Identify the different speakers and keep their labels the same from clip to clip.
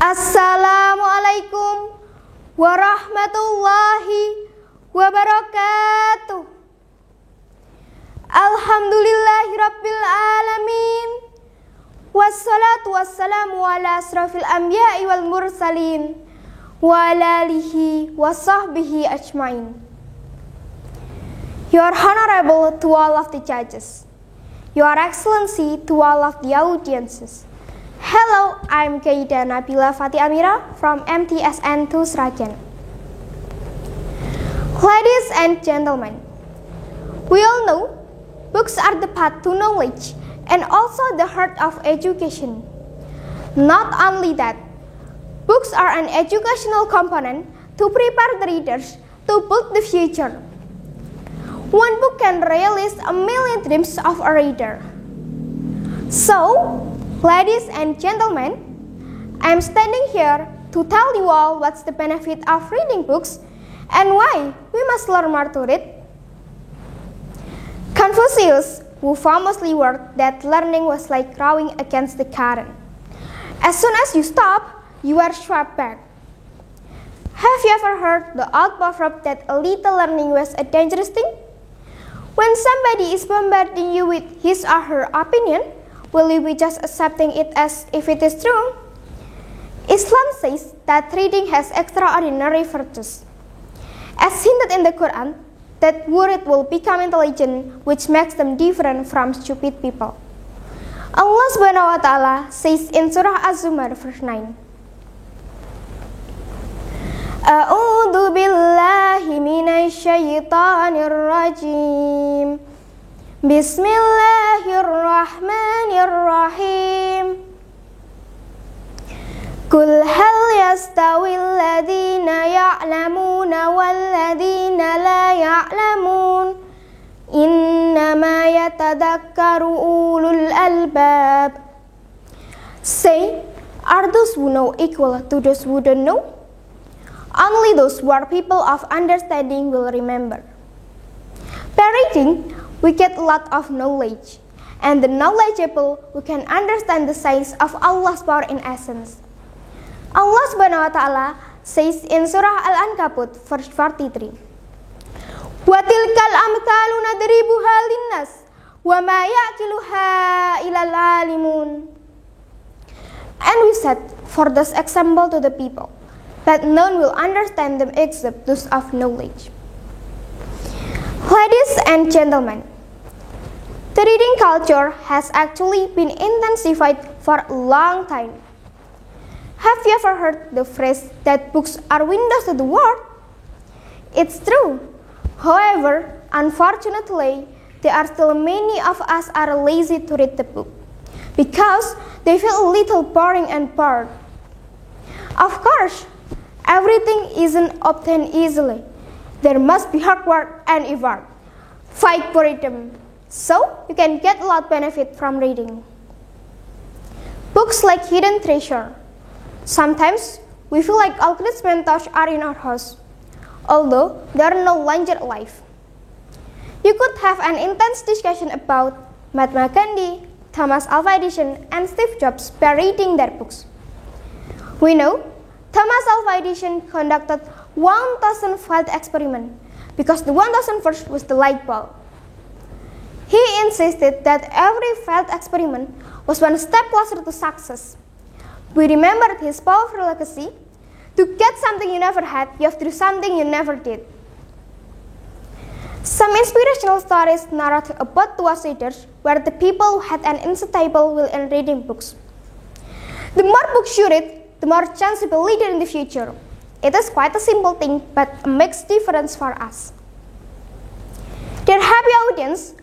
Speaker 1: Assalamualaikum warahmatullahi wabarakatuh. Alhamdulillahirabbil alamin. Wassalatu wassalamu ala asrafil anbiya'i wal mursalin wa ala alihi wa sahbihi ajmain. Your Honorable to all of the judges, Your Excellency to all of the audiences. Hello, I'm Kaida Nabila Fati Amira from MTSN 2 Sragen. Ladies and gentlemen, we all know books are the path to knowledge and also the heart of education. Not only that, books are an educational component to prepare the readers to build the future. One book can realize a million dreams of a reader. So, ladies and gentlemen, I'm standing here to tell you all what's the benefit of reading books and why we must learn more to read. Confucius, who famously wrote that learning was like rowing against the current. As soon as you stop, you are swept back. Have you ever heard the old proverb that a little learning was a dangerous thing? When somebody is bombarding you with his or her opinion, will you be just accepting it as if it is true? Islam says that reading has extraordinary virtues. As hinted in the Quran, that worried will become intelligent, which makes them different from stupid people. Allah Subhanahu wa Ta'ala says in Surah Az-Zumar verse 9, A'udzu billahi minasy syaithanir rajim. Bismillahirrahmanirrahim. Qul hal yastawil ladzina ya'lamuna wal ladzina la ya'lamun. Innama yatadakkaru ulul albab. Say, are those who know equal to those who don't know? Only those who are people of understanding will remember. By reading, we get a lot of knowledge, and the knowledgeable who can understand the size of Allah's power in essence. Allah Subhanahu wa Ta'ala says in Surah Al-Ankabut verse 43, وَتِلْكَ الْأَمْثَالُ نَضْرِبُهَا لِلنَّاسِ وَمَا يَعْقِلُهَا إِلَّا الْعَالِمُونَ. And we said for this example to the people, but none will understand them except those of knowledge. Ladies and gentlemen, the reading culture has actually been intensified for a long time. Have you ever heard the phrase that books are windows to the world? It's true. However, unfortunately, there are still many of us are lazy to read the book because they feel a little boring and bored. Of course, everything isn't obtained easily. There must be hard work and effort. Fight for it, so you can get a lot of benefit from reading. Books like hidden treasure. Sometimes we feel like all great mentors are in our house, although they are no longer alive. You could have an intense discussion about Mahatma Gandhi, Thomas Alva Edison, and Steve Jobs by reading their books. We know Thomas Alva Edison conducted 1,000 failed experiments because the 1,001st was the light bulb. He insisted that every failed experiment was one step closer to success. We remembered his powerful legacy. To get something you never had, you have to do something you never did. Some inspirational stories narrate about two outsiders where the people had an insatiable will in reading books. The more books you read, the more chance you will be a leader in the future. It is quite a simple thing, but it makes difference for us. Dear happy audience,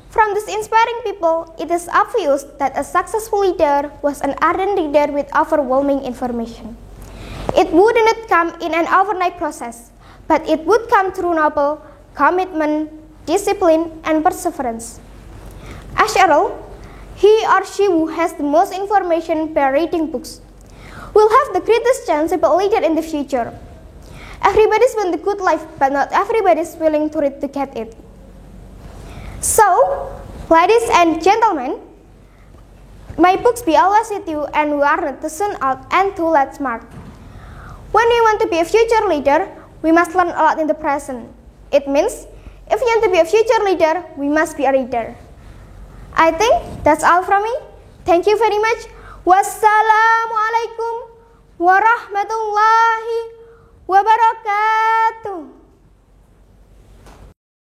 Speaker 1: from these inspiring people, it is obvious that a successful leader was an ardent reader with overwhelming information. It wouldn't come in an overnight process, but it would come through noble commitment, discipline, and perseverance. After all, he or she who has the most information by reading books will have the greatest chance to be a leader in the future. Everybody's want the good life, but not everybody's willing to read to get it. So, ladies and gentlemen, May books be always with you, and we are not too soon out and too late smart. When we want to be a future leader, we must learn a lot in the present. It means, if we want to be a future leader, we must be a reader. I think that's all from me. Thank you very much. Wassalamualaikum warahmatullahi wabarakatuh.